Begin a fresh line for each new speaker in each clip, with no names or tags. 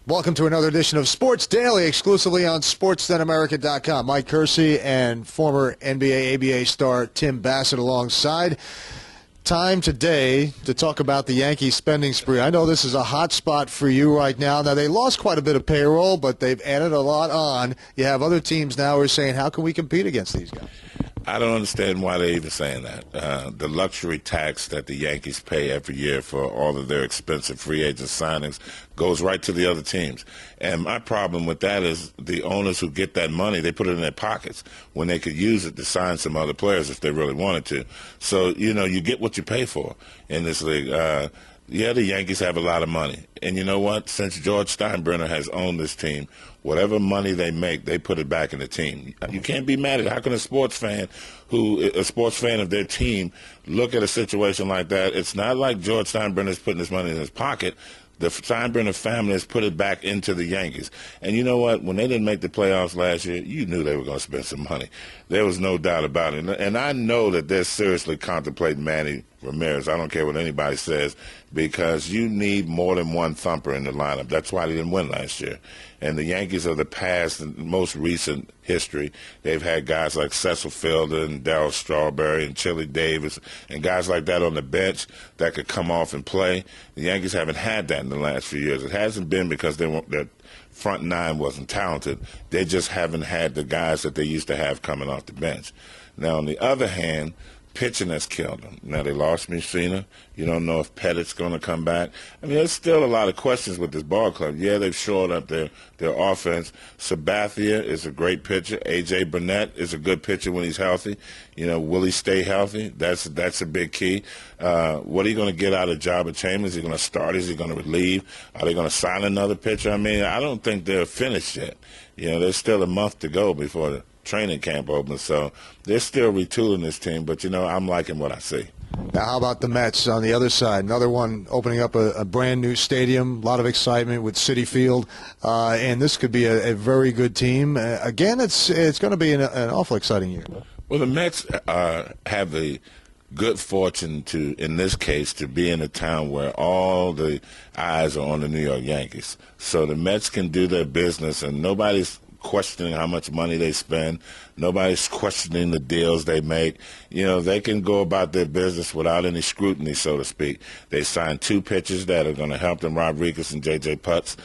Welcome to another edition of Sports Daily, exclusively on sportsnetamerica.com. Mike Curci and former NBA, ABA star Tim Bassett alongside. Time today to talk about the Yankees spending spree. I know this is a hot spot for you right now. Now, they lost quite a bit of payroll, but they've added a lot on. You have other teams now who are saying, how can we compete against these guys?
I don't understand why they're even saying that. The luxury tax that the Yankees pay every year for all of their expensive free agent signings goes right to the other teams. And my problem with that is the owners who get that money, they put it in their pockets when they could use it to sign some other players if they really wanted to. So, you get what you pay for in this league. Yeah, the Yankees have a lot of money. And you know what? Since George Steinbrenner has owned this team, whatever money they make, they put it back in the team. You can't be mad at it. How can a sports fan of their team look at a situation like that? It's not like George Steinbrenner's putting his money in his pocket. The Steinbrenner family has put it back into the Yankees. And you know what? When they didn't make the playoffs last year, you knew they were going to spend some money. There was no doubt about it. And I know that they're seriously contemplating Manny Ramirez. I don't care what anybody says, because you need more than one thumper in the lineup. That's why they didn't win last year. And the Yankees of the past and most recent history, they've had guys like Cecil Fielder and Darryl Strawberry and Chili Davis and guys like that on the bench that could come off and play. The Yankees haven't had that in the last few years. It hasn't been because their front nine wasn't talented. They just haven't had the guys that they used to have coming off the bench. Now, on the other hand, pitching has killed them. Now, they lost Messina. You don't know if Pettit's going to come back. I mean, there's still a lot of questions with this ball club. Yeah, they've shored up their offense. Sabathia is a great pitcher. A.J. Burnett is a good pitcher when he's healthy. Will he stay healthy? That's a big key. What are you going to get out of Jabba Chambers? Is he going to start? Is he going to relieve? Are they going to sign another pitcher? I mean, I don't think they're finished yet. There's still a month to go before the training camp opens, so they're still retooling this team, but I'm liking what I see.
Now, how about the Mets on the other side? Another one opening up a brand new stadium, a lot of excitement with Citi Field, and this could be a very good team. Again, it's going to be an awful exciting year.
Well, the Mets have the good fortune in this case, to be in a town where all the eyes are on the New York Yankees. So the Mets can do their business, and nobody's questioning how much money they spend. Nobody's questioning the deals they make. They can go about their business without any scrutiny, so to speak. They signed two pitchers that are going to help them, Rodriguez and J.J. Putz.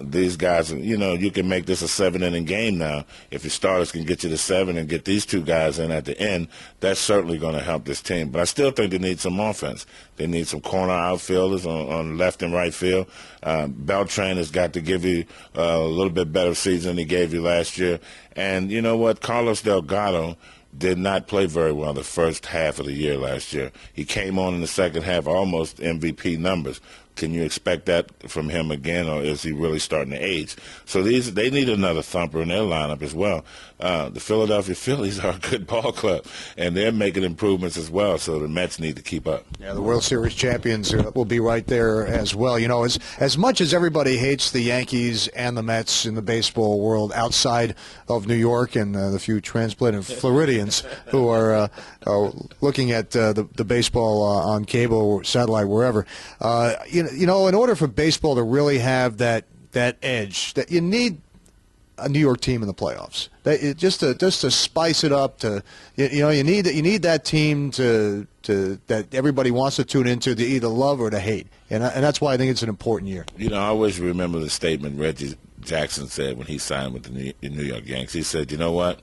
These guys, you can make this a 7-inning game now. If your starters can get you to 7 and get these two guys in at the end, that's certainly going to help this team. But I still think they need some offense. They need some corner outfielders on left and right field. Beltran has got to give you a little bit better season than he gave you last year. And you know what? Carlos Delgado did not play very well the first half of the year last year. He came on in the second half, almost MVP numbers. Can you expect that from him again, or is he really starting to age? So they need another thumper in their lineup as well. The Philadelphia Phillies are a good ball club, and they're making improvements as well, so the Mets need to keep up.
Yeah, the World Series champions will be right there as well. As much as everybody hates the Yankees and the Mets in the baseball world outside of New York and the few transplanted Floridians who are looking at the baseball on cable or satellite, wherever, in order for baseball to really have that edge, that you need a New York team in the playoffs. Just to spice it up. You need that team that everybody wants to tune into, to either love or to hate, and that's why I think it's an important year.
I always remember the statement Reggie Jackson said when he signed with the New York Yankees. He said, "You know what?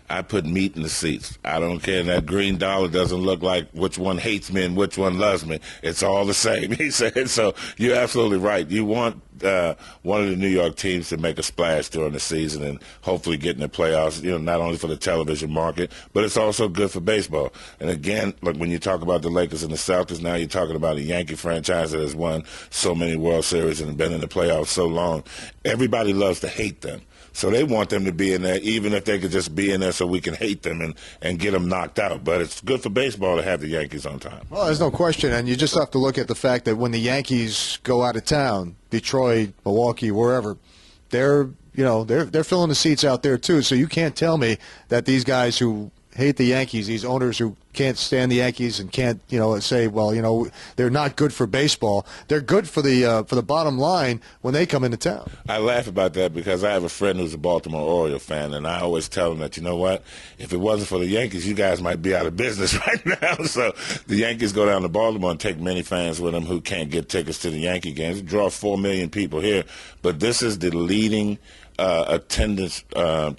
I put meat in the seats. I don't care. That green dollar doesn't look like which one hates me and which one loves me. It's all the same," he said. So you're absolutely right. You want one of the New York teams to make a splash during the season and hopefully get in the playoffs, not only for the television market, but it's also good for baseball. And again, like when you talk about the Lakers and the Celtics, now you're talking about a Yankee franchise that has won so many World Series and been in the playoffs so long. Everybody loves to hate them. So they want them to be in there, even if they could just be in there so we can hate them and get them knocked out. But it's good for baseball to have the Yankees on time.
Well, there's no question. And you just have to look at the fact that when the Yankees go out of town, Detroit, Milwaukee, wherever, they're filling the seats out there too. So you can't tell me that these guys who hate the Yankees, these owners who can't stand the Yankees and can't, say, well, they're not good for baseball. They're good for the bottom line when they come into town.
I laugh about that because I have a friend who's a Baltimore Oriole fan, and I always tell him that, you know what, if it wasn't for the Yankees, you guys might be out of business right now. So the Yankees go down to Baltimore and take many fans with them who can't get tickets to the Yankee games. Draw 4 million people here, but this is the leading attendance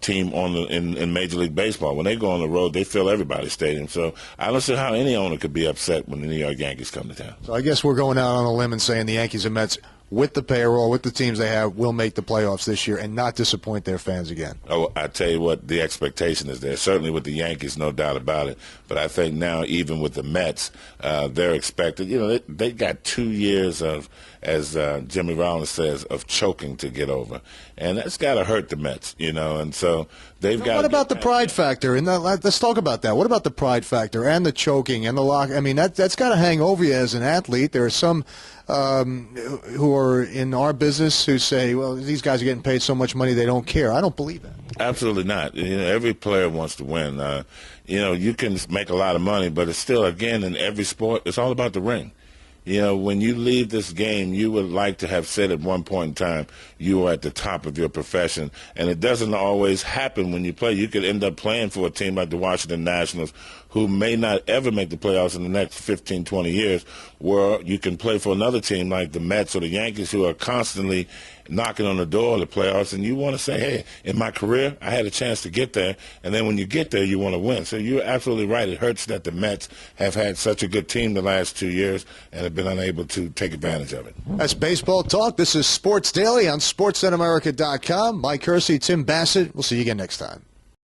team in Major League Baseball. When they go on the road, they fill everybody's stadium. So I don't see how any owner could be upset when the New York Yankees come to town.
So I guess we're going out on a limb and saying the Yankees and Mets, with the payroll, with the teams they have, will make the playoffs this year and not disappoint their fans again.
Oh, I tell you what, the expectation is there. Certainly with the Yankees, no doubt about it. But I think now, even with the Mets, they're expected. They got 2 years of, as Jimmy Rollins says, of choking to get over, and that's got to hurt the Mets. And so they've got.
What about the pride factor? And let's talk about that. What about the pride factor and the choking and the lock? I mean, that's got to hang over you as an athlete. There are some who are in our business who say, well, these guys are getting paid so much money they don't care. I don't believe that.
Absolutely not. Every player wants to win. You can make a lot of money, but it's still, again, in every sport, it's all about the ring. When you leave this game, you would like to have said at one point in time you were at the top of your profession, and it doesn't always happen when you play. You could end up playing for a team like the Washington Nationals, who may not ever make the playoffs in the next 15, 20 years, where you can play for another team like the Mets or the Yankees, who are constantly knocking on the door of the playoffs, and you want to say, hey, in my career, I had a chance to get there, and then when you get there, you want to win. So you're absolutely right. It hurts that the Mets have had such a good team the last 2 years and have been unable to take advantage of it.
That's Baseball Talk. This is Sports Daily on sportsnetamerica.com. Mike Curci, Tim Bassett. We'll see you again next time.